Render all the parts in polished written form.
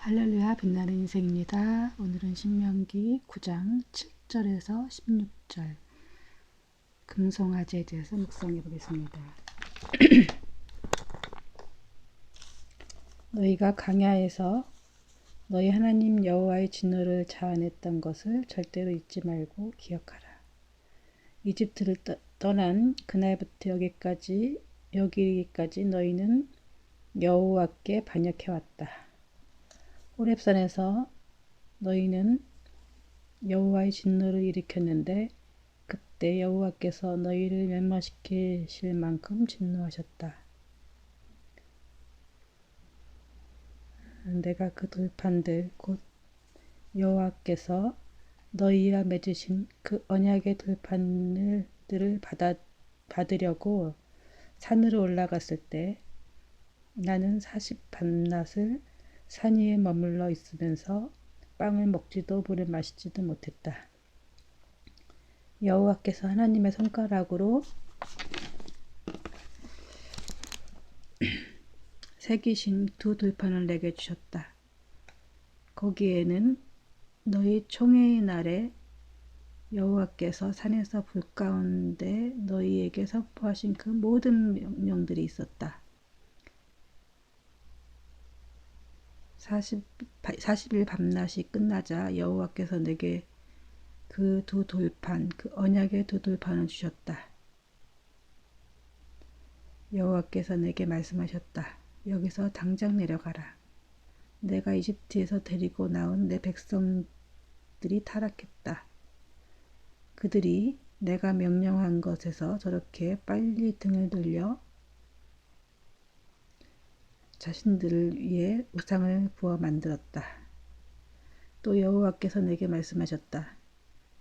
할렐루야 빛나는 인생입니다. 오늘은 신명기 9장 7절에서 16절 금송아지에 대해서 묵상해 보겠습니다. 너희가 강야에서 너희 하나님 여호와의 진노를 자아냈던 것을 절대로 잊지 말고 기억하라. 이집트를 떠난 그날부터 여기까지 너희는 여호와께 반역해왔다. 호렙산에서 너희는 여호와의 진노를 일으켰는데 그때 여호와께서 너희를 멸망시키실 만큼 진노하셨다. 내가 그 돌판들 곧 여호와께서 너희와 맺으신 그 언약의 돌판들을 받으려고 산으로 올라갔을 때 나는 40밤낮을 산 위에 머물러 있으면서 빵을 먹지도 물을 마시지도 못했다. 여호와께서 하나님의 손가락으로 새기신 두 돌판을 내게 주셨다. 거기에는 너희 총회의 날에 여호와께서 산에서 불 가운데 너희에게 선포하신 그 모든 명령들이 있었다. 40일 밤낮이 끝나자 여호와께서 내게 그 두 돌판, 그 언약의 두 돌판을 주셨다. 여호와께서 내게 말씀하셨다. 여기서 당장 내려가라. 내가 이집트에서 데리고 나온 내 백성들이 타락했다. 그들이 내가 명령한 것에서 저렇게 빨리 등을 돌려 자신들을 위해 우상을 부어 만들었다. 또 여호와께서 내게 말씀하셨다.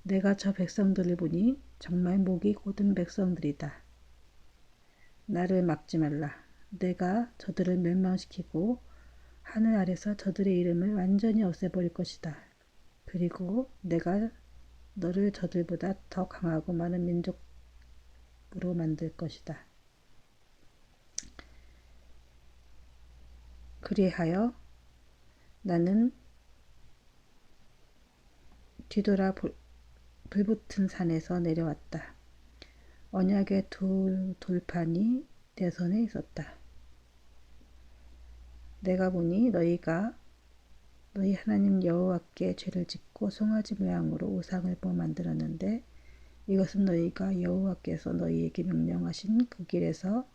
내가 저 백성들을 보니 정말 목이 곧은 백성들이다. 나를 막지 말라. 내가 저들을 멸망시키고 하늘 아래서 저들의 이름을 완전히 없애버릴 것이다. 그리고 내가 너를 저들보다 더 강하고 많은 민족으로 만들 것이다. 그리하여 나는 뒤돌아 불붙은 산에서 내려왔다. 언약의 두 돌판이 내 손에 있었다. 내가 보니 너희가 너희 하나님 여호와께 죄를 짓고 송아지 모양으로 우상을 부어 만들었는데 이것은 너희가 여호와께서 너희에게 명령하신 그 길에서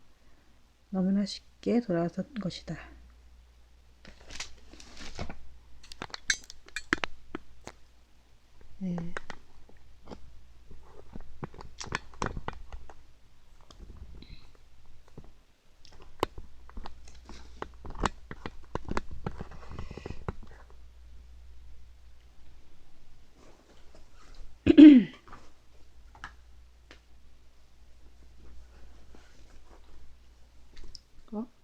너무나 쉽게 돌아선 것이다. 네.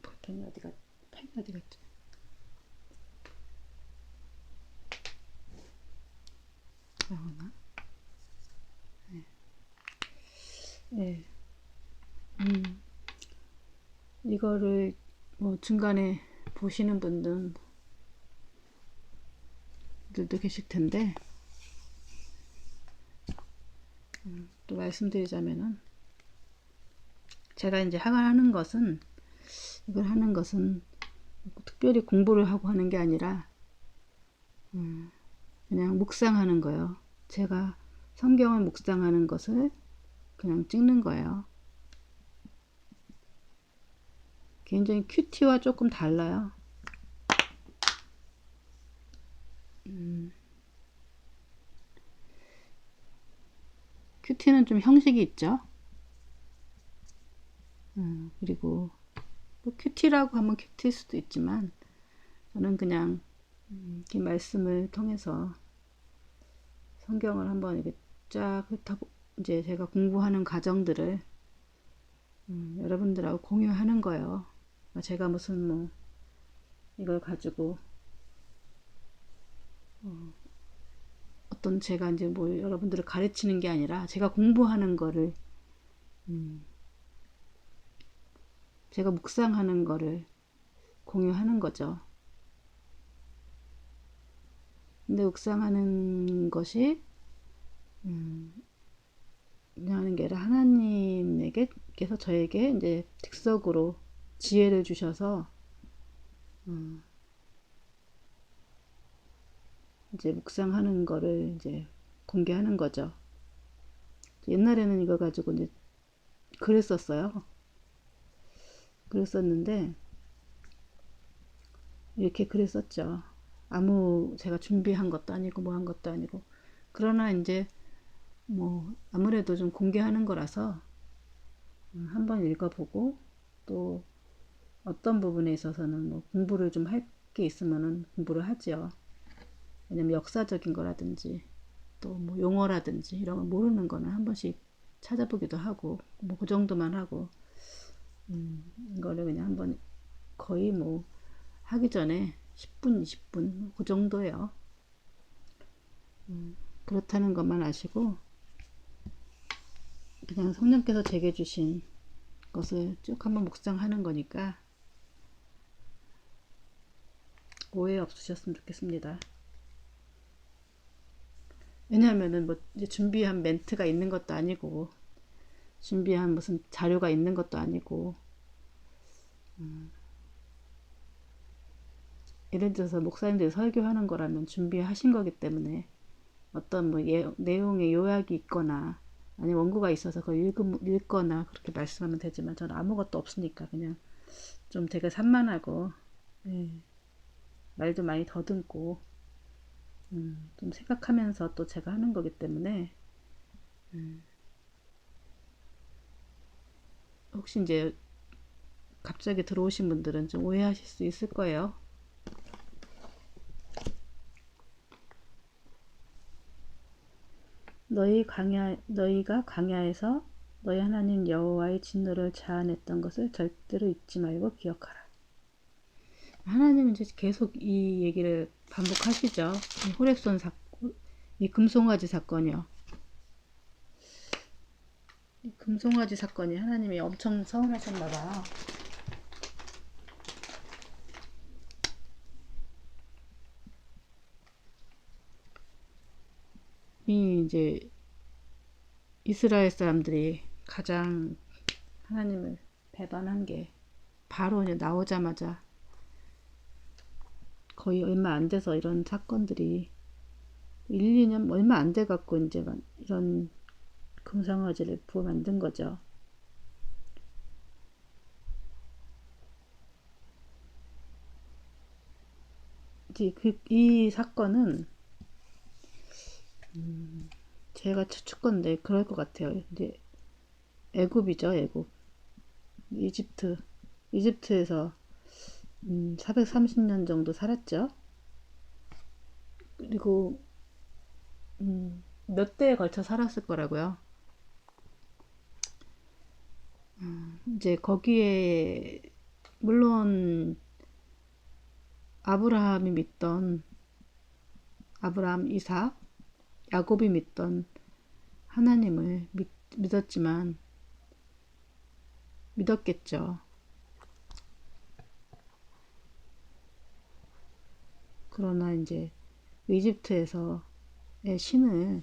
볼펜이 펜이 어디 갔지? 나오나? 네. 네. 이거를 뭐 중간에 보시는 분들도 계실 텐데 또 말씀드리자면은 제가 이제 하는 것은 이걸 하는 것은 특별히 공부를 하고 하는 게 아니라 그냥 묵상하는 거예요. 제가 성경을 묵상하는 것을 그냥 찍는 거예요. 굉장히 큐티와 조금 달라요. 큐티는 좀 형식이 있죠. 그리고 뭐 큐티라고 하면 큐티일 수도 있지만 저는 그냥 이 말씀을 통해서 성경을 한번 이렇게 쫙 훑어보 이제 제가 공부하는 과정들을 여러분들하고 공유하는 거예요. 제가 무슨 뭐 이걸 가지고 어떤 제가 이제 뭐 여러분들을 가르치는 게 아니라 제가 공부하는 거를 제가 묵상하는 거를 공유하는 거죠. 근데 묵상하는 것이 하는 게 아니라 하나님께서 저에게 이제 즉석으로 지혜를 주셔서 이제 묵상하는 거를 이제 공개하는 거죠. 옛날에는 이거 가지고 이제 글을 썼어요. 글을 썼는데 이렇게 글을 썼죠. 아무 제가 준비한 것도 아니고 뭐 한 것도 아니고. 그러나 이제 뭐 아무래도 좀 공개하는 거라서 한번 읽어보고 또 어떤 부분에 있어서는 뭐 공부를 좀 할 게 있으면은 공부를 하죠. 왜냐면 역사적인 거라든지 또 뭐 용어라든지 이런 거 모르는 거는 한 번씩 찾아보기도 하고 뭐 그 정도만 하고 이거를 그냥 한번 거의 뭐 하기 전에 10분, 20분 그 정도예요. 그렇다는 것만 아시고 그냥 성령께서 제게 주신 것을 쭉 한번 묵상하는 거니까 오해 없으셨으면 좋겠습니다. 왜냐하면은 뭐 이제 준비한 멘트가 있는 것도 아니고 준비한 무슨 자료가 있는 것도 아니고 예를 들어서 목사님들이 설교하는 거라면 준비하신 거기 때문에 어떤 뭐 내용의 요약이 있거나 아니 원고가 있어서 그걸 읽거나 그렇게 말씀하면 되지만 저는 아무것도 없으니까 그냥 좀 되게 산만하고 예, 말도 많이 더듬고 좀 생각하면서 또 제가 하는 거기 때문에 혹시 이제 갑자기 들어오신 분들은 좀 오해하실 수 있을 거예요. 너희가 광야에서 너희 하나님 여호와의 진노를 자아냈던 것을 절대로 잊지 말고 기억하라. 하나님은 이제 계속 이 얘기를 반복하시죠. 이 호렙손 사건, 이 금송아지 사건이요. 이 금송아지 사건이 하나님이 엄청 서운하셨나봐요. 이 이제 이스라엘 사람들이 가장 하나님을 배반한 게 바로 이제 나오자마자 거의 얼마 안 돼서 이런 사건들이 1, 2년 얼마 안 돼 갖고 이제 이런 금상화제를 부어 만든 거죠. 이제 이 사건은 제가 추측건데 그럴 것 같아요. 이제 애굽이죠, 애굽. 이집트에서 430년 정도 살았죠. 그리고 몇 대에 걸쳐 살았을 거라고요. 이제 거기에 물론 아브라함, 이삭, 야곱이 믿던 하나님을 믿었겠죠. 그러나 이제 이집트에서의 신을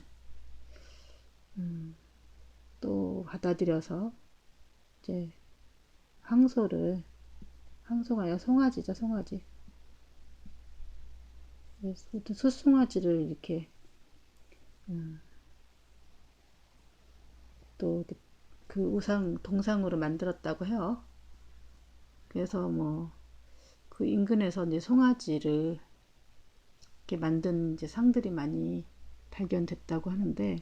또 받아들여서 이제 황소가 아니라 송아지죠, 송아지. 숫송아지를 이렇게 또 그 동상으로 만들었다고 해요. 그래서 뭐 그 인근에서 이제 송아지를 이렇게 만든 이제 상들이 많이 발견됐다고 하는데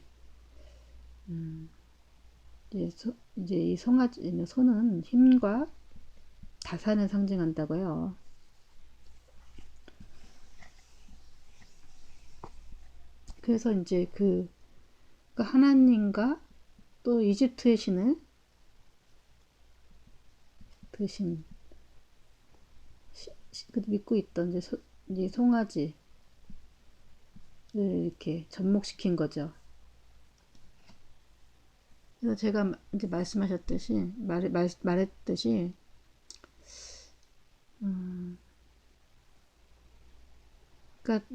이제 이 소는 힘과 다산을 상징한다고 해요. 그래서 이제 그 하나님과 또 이집트의 신을 믿고 있던 이제 송아지를 이렇게 접목시킨 거죠. 그래서 제가 이제 말했듯이 그러니까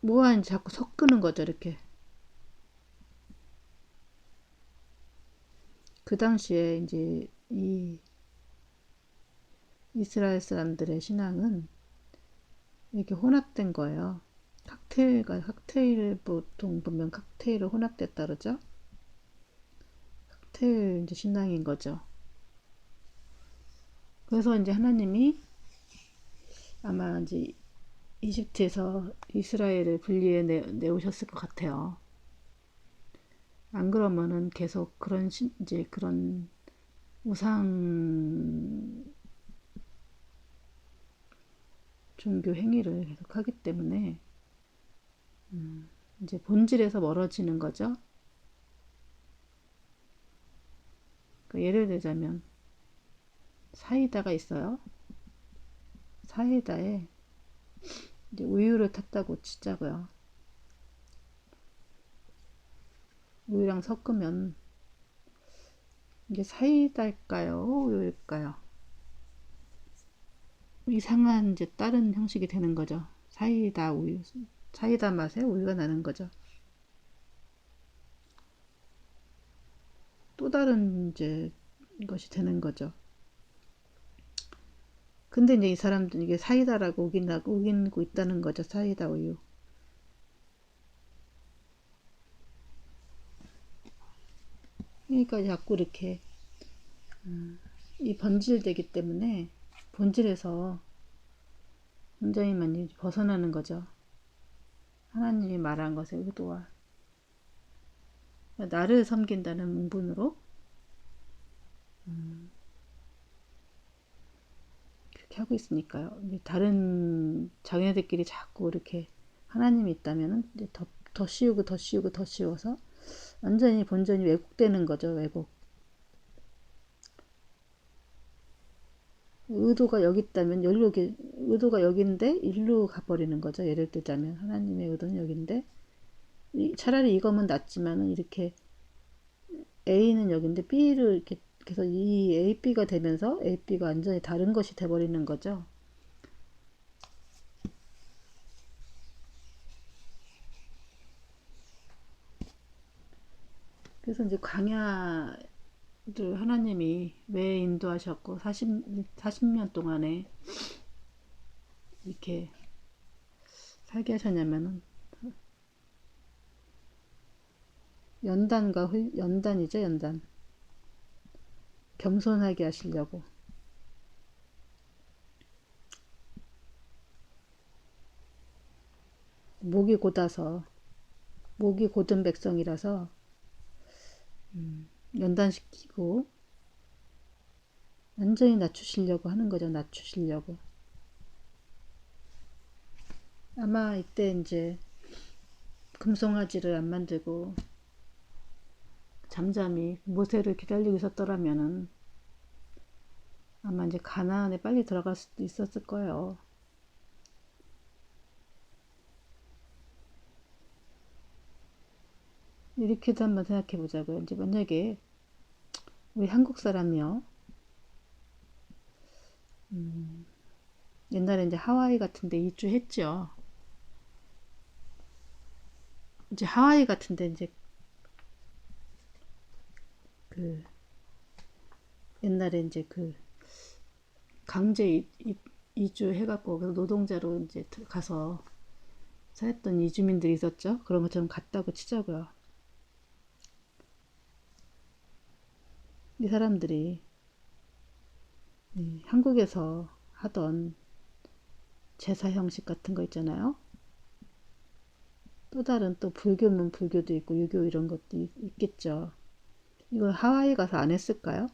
뭐 하는지 자꾸 섞는 거죠, 이렇게. 그 당시에 이제 이 이스라엘 사람들의 신앙은 이렇게 혼합된 거예요. 칵테일 보통 보면 칵테일을 혼합됐다 그러죠. 칵테일 이제 신앙인 거죠. 그래서 이제 하나님이 아마 이제 이집트에서 이스라엘을 분리해 내오셨을 것 같아요. 안 그러면은 계속 그런 이제 그런 우상 종교 행위를 계속 하기 때문에 이제 본질에서 멀어지는 거죠. 그러니까 예를 들자면 사이다가 있어요. 사이다에 이제 우유를 탔다고 치자고요. 우유랑 섞으면 이게 사이다일까요? 우유일까요? 이상한 이제 다른 형식이 되는 거죠. 사이다 우유, 사이다 맛에 우유가 나는 거죠. 또 다른 이제 것이 되는 거죠. 근데 이제 이 사람들은 이게 사이다라고 우기고 있다는 거죠. 사이다 우유. 그러니까 자꾸 이렇게 이 번질되기 때문에 본질에서 굉장히 많이 벗어나는 거죠. 하나님이 말한 것의 의도와 나를 섬긴다는 문분으로 그렇게 하고 있으니까요. 다른 자기네들끼리 자꾸 이렇게 하나님이 있다면은 이제 더 씌우고 더 씌우고 더 씌워서 완전히 본전이 왜곡되는 거죠. 왜곡. 의도가 여기 있다면 의도가 여기인데 일로 가버리는 거죠. 예를 들자면 하나님의 의도는 여기인데 차라리 이거면 낫지만은 이렇게 A는 여기인데 B를 이렇게 그래서 이 A, B가 되면서 A, B가 완전히 다른 것이 돼버리는 거죠. 그래서 이제 광야를 하나님이 왜 인도하셨고 40년 동안에 이렇게 살게 하셨냐면은 연단이죠, 연단. 겸손하게 하시려고. 목이 곧아서 목이 곧은 백성이라서 연단시키고 완전히 낮추시려고 하는 거죠. 낮추시려고. 아마 이때 이제 금송아지를 안 만들고 잠잠히 모세를 기다리고 있었더라면은 아마 이제 가나안에 빨리 들어갈 수도 있었을 거예요. 이렇게도 한번 생각해 보자고요. 이제 만약에 우리 한국 사람이요. 옛날에 이제 하와이 같은데 이주했죠. 이제 하와이 같은데 이제 그 옛날에 이제 그 강제 이주 해갖고 그래서 노동자로 이제 가서 살았던 이주민들이 있었죠. 그런 것처럼 갔다고 치자고요. 이 사람들이 한국에서 하던 제사 형식 같은 거 있잖아요. 또 다른 또 불교면 불교도 있고 유교 이런 것도 있겠죠. 이거 하와이 가서 안 했을까요?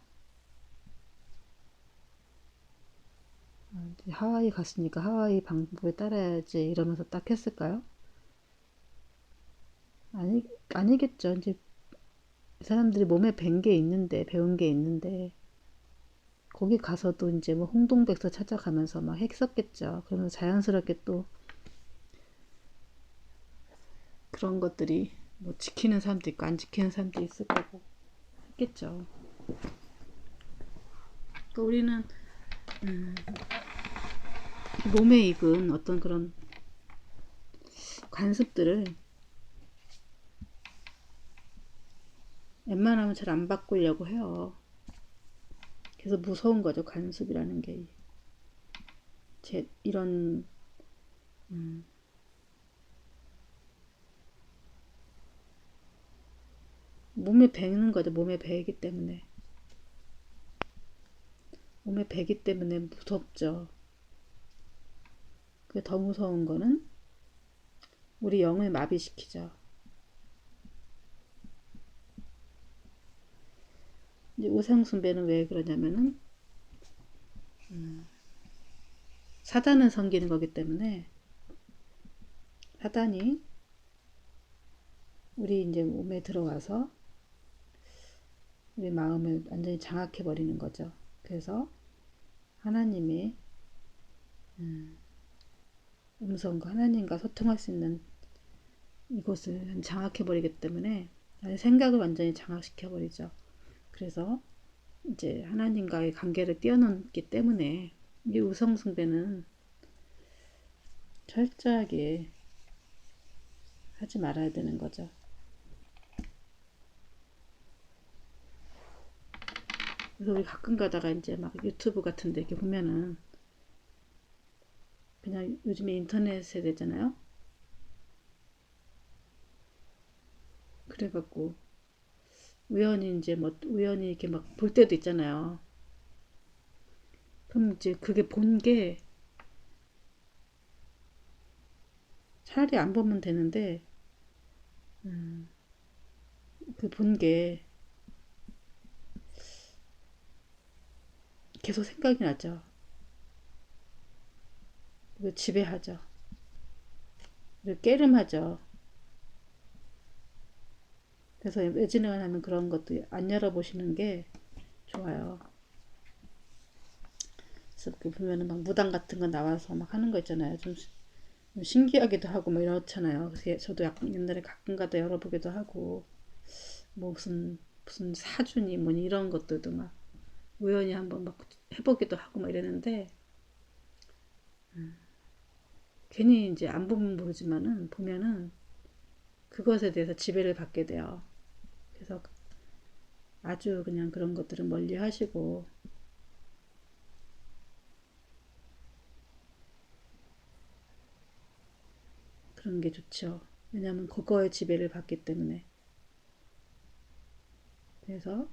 하와이 갔으니까 하와이 방법에 따라야지 이러면서 딱 했을까요? 아니겠죠. 이제 사람들이 몸에 배운 게 있는데 거기 가서도 이제 뭐 홍동백서 찾아가면서 막 했었겠죠. 그러면 자연스럽게 또 그런 것들이 뭐 지키는 사람도 있고 안 지키는 사람도 있을 거고 했겠죠. 그러니까 우리는 몸에 익은 어떤 그런 관습들을 웬만하면 잘 안 바꾸려고 해요. 그래서 무서운 거죠, 관습이라는 게. 이런 몸에 배는 거죠. 몸에 배이기 때문에. 몸에 배기 때문에 무섭죠. 그 더 무서운 거는 우리 영을 마비시키죠. 이제 우상숭배는 왜 그러냐면은 사단을 섬기는 거기 때문에 사단이 우리 이제 몸에 들어와서 우리 마음을 완전히 장악해 버리는 거죠. 그래서 하나님의 음성과 하나님과 소통할 수 있는 이곳을 장악해 버리기 때문에 생각을 완전히 장악시켜 버리죠. 그래서 이제 하나님과의 관계를 뛰어넘기 때문에 이 우상숭배는 철저하게 하지 말아야 되는 거죠. 그래서 우리 가끔 가다가 이제 막 유튜브 같은 데 이렇게 보면은 그냥 요즘에 인터넷 세대잖아요. 그래갖고 우연히 이제 뭐 우연히 이렇게 막 볼 때도 있잖아요. 그럼 이제 그게 본 게 차라리 안 보면 되는데 그 본 게 계속 생각이 나죠. 그리고 지배하죠. 그리고 깨름하죠. 그래서 외진행을 하면 그런 것도 안 열어보시는 게 좋아요. 그래서 그 보면은 막 무당 같은 거 나와서 막 하는 거 있잖아요. 좀 신기하기도 하고 뭐 이렇잖아요. 그래서 저도 약간 옛날에 가끔가다 열어보기도 하고 뭐 무슨 사주니 뭐니 이런 것들도 막 우연히 한번 막 해보기도 하고 막 이랬는데 괜히 이제 안 보면 모르지만은 보면은 그것에 대해서 지배를 받게 돼요. 그래서 아주 그냥 그런 것들은 멀리 하시고 그런 게 좋죠. 왜냐하면 그거에 지배를 받기 때문에. 그래서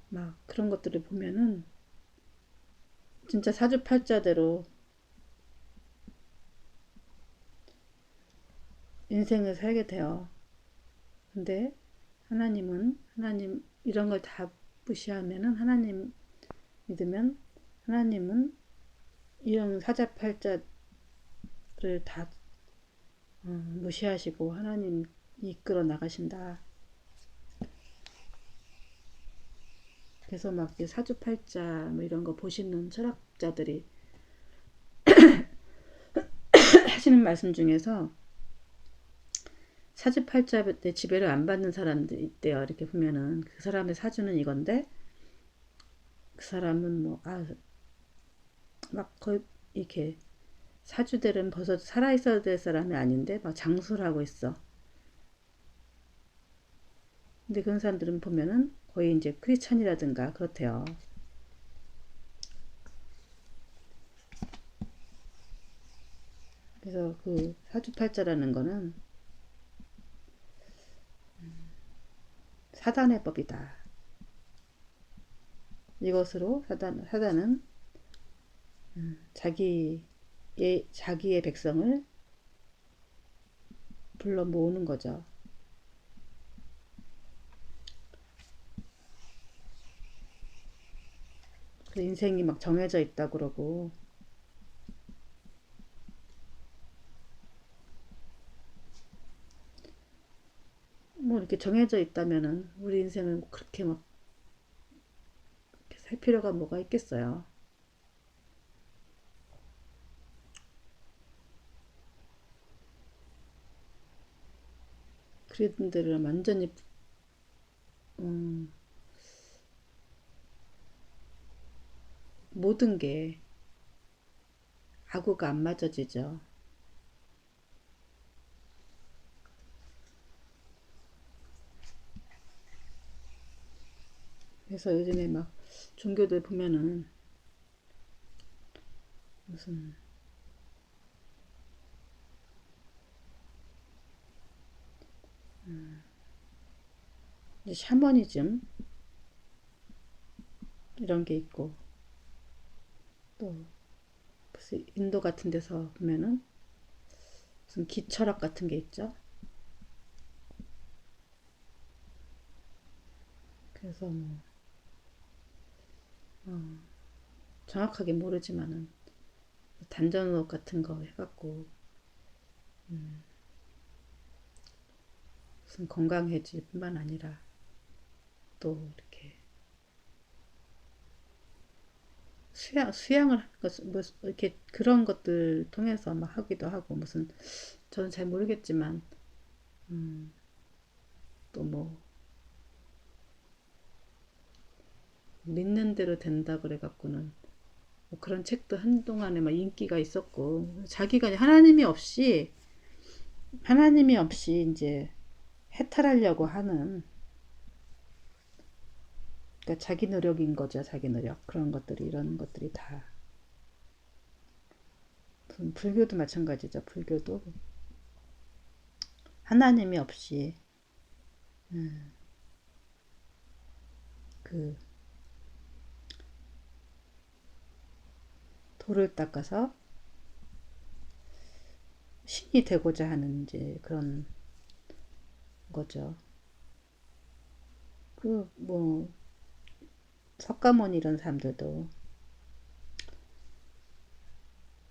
막 그런 것들을 보면은 진짜 사주팔자대로 인생을 살게 돼요. 근데 하나님 이런 걸 다 무시하면은 하나님 믿으면 하나님은 이런 사자팔자를 다 무시하시고 하나님 이끌어 나가신다. 그래서 막 사주팔자 뭐 이런 거 보시는 철학자들이 하시는 말씀 중에서 사주팔자 때 지배를 안 받는 사람들이 있대요. 이렇게 보면은 그 사람의 사주는 이건데 그 사람은 뭐 막 거의 이렇게 사주들은 벌써 살아있어야 될 사람이 아닌데 막 장수를 하고 있어. 근데 그런 사람들은 보면은 거의 이제 크리스찬이라든가 그렇대요. 그래서 그 사주팔자라는 거는 사단의 법이다. 이것으로 사단은 자기의 백성을 불러 모으는 거죠. 그 인생이 막 정해져 있다 그러고 뭐 이렇게 정해져 있다면은 우리 인생을 그렇게 막 살 필요가 뭐가 있겠어요. 그런 데를 완전히 음, 모든 게 아구가 안 맞아지죠. 그래서 요즘에 막 종교들 보면은 무슨 이제 샤머니즘 이런 게 있고, 또 무슨 인도 같은 데서 보면은 무슨 기철학 같은 게 있죠. 그래서 뭐 정확하게 모르지만은 단전호흡 같은 거 해갖고 무슨 건강해질 뿐만 아니라 또 이렇게 수양을 하는 것, 뭐 이렇게 그런 것들 통해서 막 하기도 하고, 무슨 저는 잘 모르겠지만 또 뭐 믿는 대로 된다 그래갖고는 뭐 그런 책도 한동안에 막 인기가 있었고, 자기가 하나님이 없이 이제 해탈하려고 하는, 그러니까 자기 노력인 거죠. 자기 노력. 그런 것들이, 이런 것들이 다. 불교도 마찬가지죠. 불교도 하나님이 없이 그 돌을 닦아서 신이 되고자 하는 이제 그런 거죠. 그 뭐 석가모니 이런 사람들도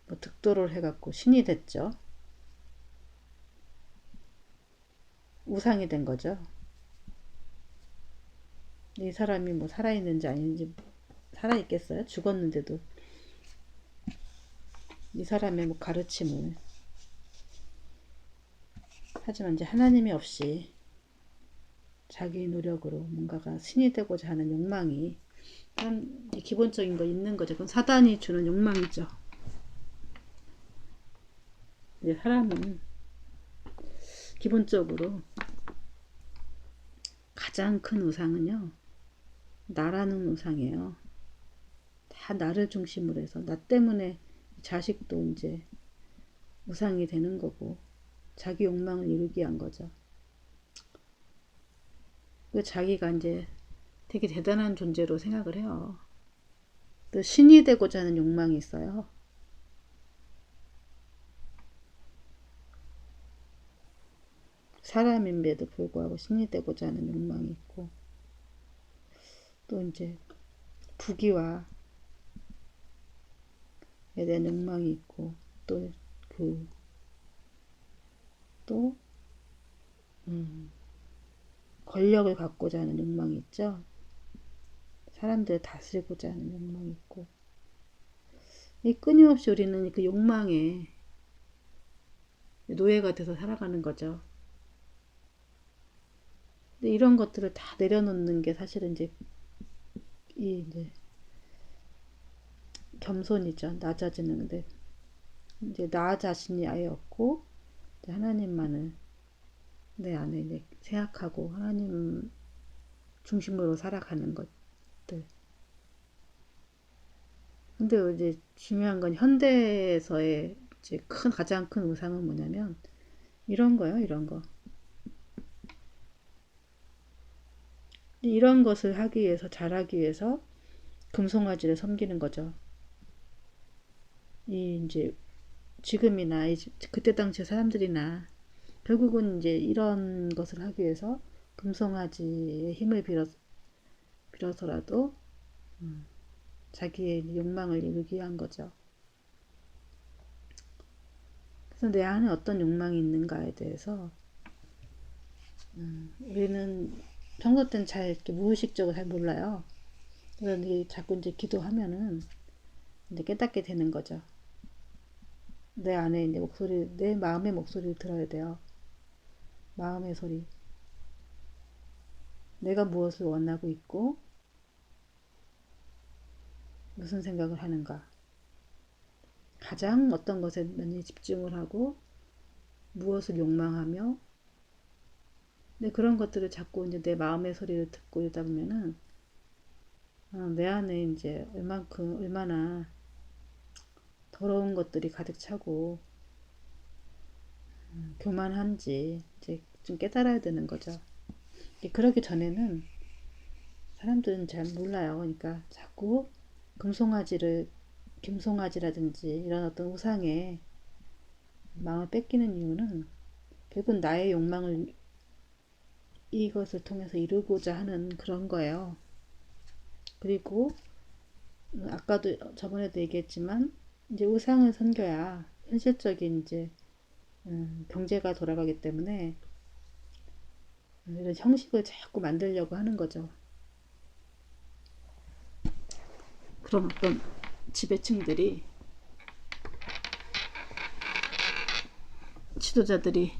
뭐 득도를 해갖고 신이 됐죠. 우상이 된 거죠. 이 사람이 뭐 살아있는지 아닌지, 살아있겠어요? 죽었는데도 이 사람의 뭐 가르침을. 하지만 이제 하나님이 없이 자기 노력으로 뭔가가 신이 되고자 하는 욕망이 한 기본적인 거 있는 거죠. 그건 사단이 주는 욕망이죠. 이제 사람은 기본적으로 가장 큰 우상은요, 나라는 우상이에요. 다 나를 중심으로 해서 나 때문에 자식도 이제 우상이 되는 거고, 자기 욕망을 이루기 위한 거죠. 그 자기가 이제 되게 대단한 존재로 생각을 해요. 또 신이 되고자 하는 욕망이 있어요. 사람임에도 불구하고 신이 되고자 하는 욕망이 있고, 또 이제 부귀와에 대한 욕망이 있고, 또 그, 또 권력을 갖고자 하는 욕망이 있죠. 사람들을 다스리고자 하는 욕망이 있고, 이 끊임없이 우리는 그 욕망에 노예가 돼서 살아가는 거죠. 근데 이런 것들을 다 내려놓는 게 사실은 이제 겸손이죠. 낮아지는. 근데 이제 나 자신이 아예 없고, 하나님만을 내 안에 이제 생각하고 하나님 중심으로 살아가는 것들. 근데 이제 중요한 건 현대에서의 이제 가장 큰 우상은 뭐냐면 이런 거요, 이런 거. 이런 것을 하기 위해서, 잘하기 위해서 금송아지를 섬기는 거죠. 이 이제 지금이나 그때 당시 사람들이나 결국은 이제 이런 것을 하기 위해서 금송아지의 힘을 빌어서라도 자기의 욕망을 이루기 위한 거죠. 그래서 내 안에 어떤 욕망이 있는가에 대해서 우리는 평소 때는 잘 이렇게 무의식적으로 잘 몰라요. 그래서 자꾸 이제 기도하면은 이제 깨닫게 되는 거죠. 내 안에 이제 내 마음의 목소리를 들어야 돼요. 마음의 소리. 내가 무엇을 원하고 있고 무슨 생각을 하는가. 가장 어떤 것에 많이 집중을 하고 무엇을 욕망하며, 근데 그런 것들을 자꾸 이제 내 마음의 소리를 듣고 이러다 보면은 내 안에 이제 얼마나 더러운 것들이 가득 차고 교만한지 이제 좀 깨달아야 되는 거죠. 그러기 전에는 사람들은 잘 몰라요. 그러니까 자꾸 금송아지라든지 이런 어떤 우상에 마음을 뺏기는 이유는 결국은 나의 욕망을 이것을 통해서 이루고자 하는 그런 거예요. 그리고 아까도 저번에도 얘기했지만 이제 우상을 섬겨야 현실적인 이제 경제가 돌아가기 때문에 이런 형식을 자꾸 만들려고 하는 거죠. 그런 어떤 지배층들이, 지도자들이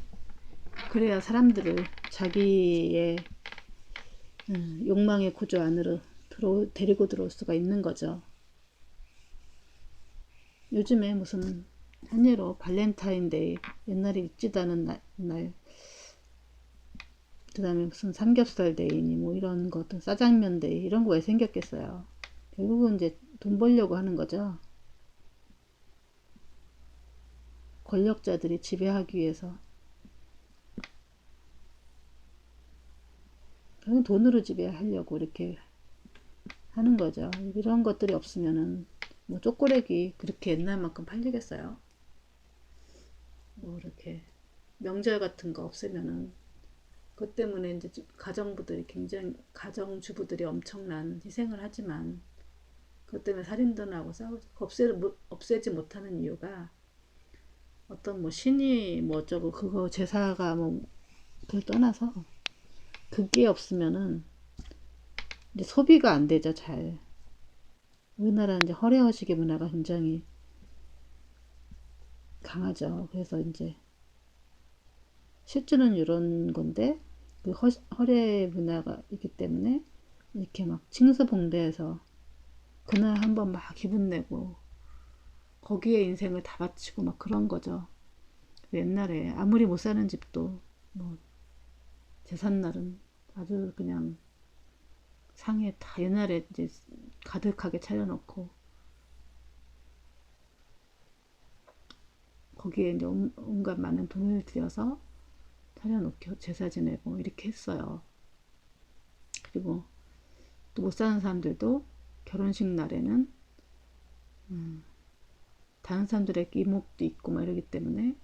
그래야 사람들을 자기의 욕망의 구조 안으로 데리고 들어올 수가 있는 거죠. 요즘에 무슨 한 예로 발렌타인데이, 옛날에 있지도 않은 날, 그 다음에 무슨 삼겹살 데이니 뭐 이런 것도, 짜장면 데이 이런 거 왜 생겼겠어요. 결국은 이제 돈 벌려고 하는 거죠. 권력자들이 지배하기 위해서. 결국 돈으로 지배하려고 이렇게 하는 거죠. 이런 것들이 없으면은 뭐 초콜릿이 그렇게 옛날만큼 팔리겠어요. 뭐 이렇게 명절 같은 거 없으면은 그것 때문에 이제 가정주부들이 엄청난 희생을 하지만 그것 때문에 살인도 나고 싸우고 없애지 못하는 이유가 어떤 뭐 신이 뭐 어쩌고 그거 제사가 뭐 그걸 떠나서 그게 없으면은 이제 소비가 안 되죠. 잘. 우리나라는 이제 허례허식의 문화가 굉장히 강하죠. 그래서 이제 실제는 이런 건데 그 허례 문화가 있기 때문에 이렇게 막 칭수봉대해서 그날 한번 막 기분 내고 거기에 인생을 다 바치고 막 그런 거죠. 옛날에 아무리 못 사는 집도 뭐 제삿날은 아주 그냥 상에 다 옛날에 이제 가득하게 차려놓고 거기에 이제 온갖 많은 돈을 들여서 차려놓고 제사 지내고 이렇게 했어요. 그리고 또 못 사는 사람들도 결혼식 날에는 다른 사람들의 이목도 있고 막 이러기 때문에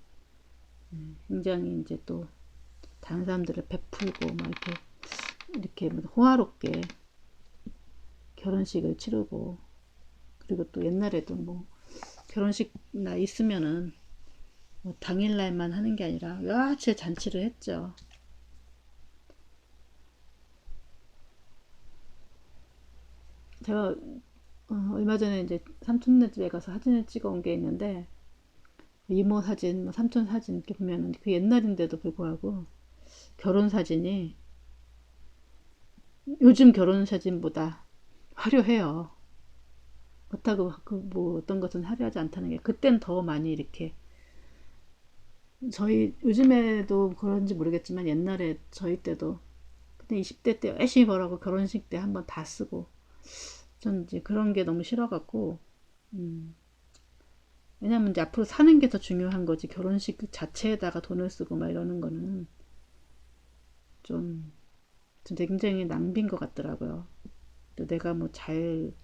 굉장히 이제 또 다른 사람들을 베풀고 막 이렇게 호화롭게 결혼식을 치르고, 그리고 또 옛날에도 뭐 결혼식 날 있으면은 뭐 당일날만 하는 게 아니라 여하치 잔치를 했죠. 제가 얼마 전에 이제 삼촌네 집에 가서 사진을 찍어 온 게 있는데 이모 사진, 뭐 삼촌 사진 이렇게 보면은 그 옛날인데도 불구하고 결혼 사진이 요즘 결혼 사진보다 화려해요. 그렇다고 뭐 어떤 것은 화려하지 않다는 게, 그땐 더 많이 이렇게, 저희 요즘에도 그런지 모르겠지만 옛날에 저희 때도 그때 20대 때 열심히 벌라고 결혼식 때 한번 다 쓰고, 전 이제 그런 게 너무 싫어갖고, 왜냐면 이제 앞으로 사는 게 더 중요한 거지 결혼식 자체에다가 돈을 쓰고 막 이러는 거는 좀 굉장히 낭비인 것 같더라고요. 또 내가 뭐 잘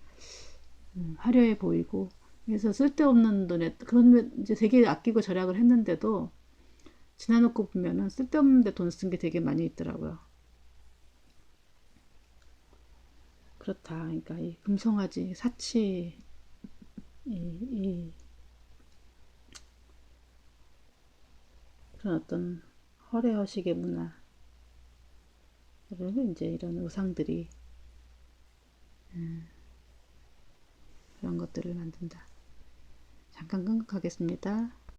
화려해 보이고, 그래서 쓸데없는 돈에 그런 이제 되게 아끼고 절약을 했는데도 지나놓고 보면은 쓸데없는데 돈 쓴 게 되게 많이 있더라고요. 그렇다. 그러니까 이 금송아지 사치, 이 그런 어떤 허례허식의 문화를 이제 이런 우상들이 그런 것들을 만든다. 잠깐 끊고하겠습니다.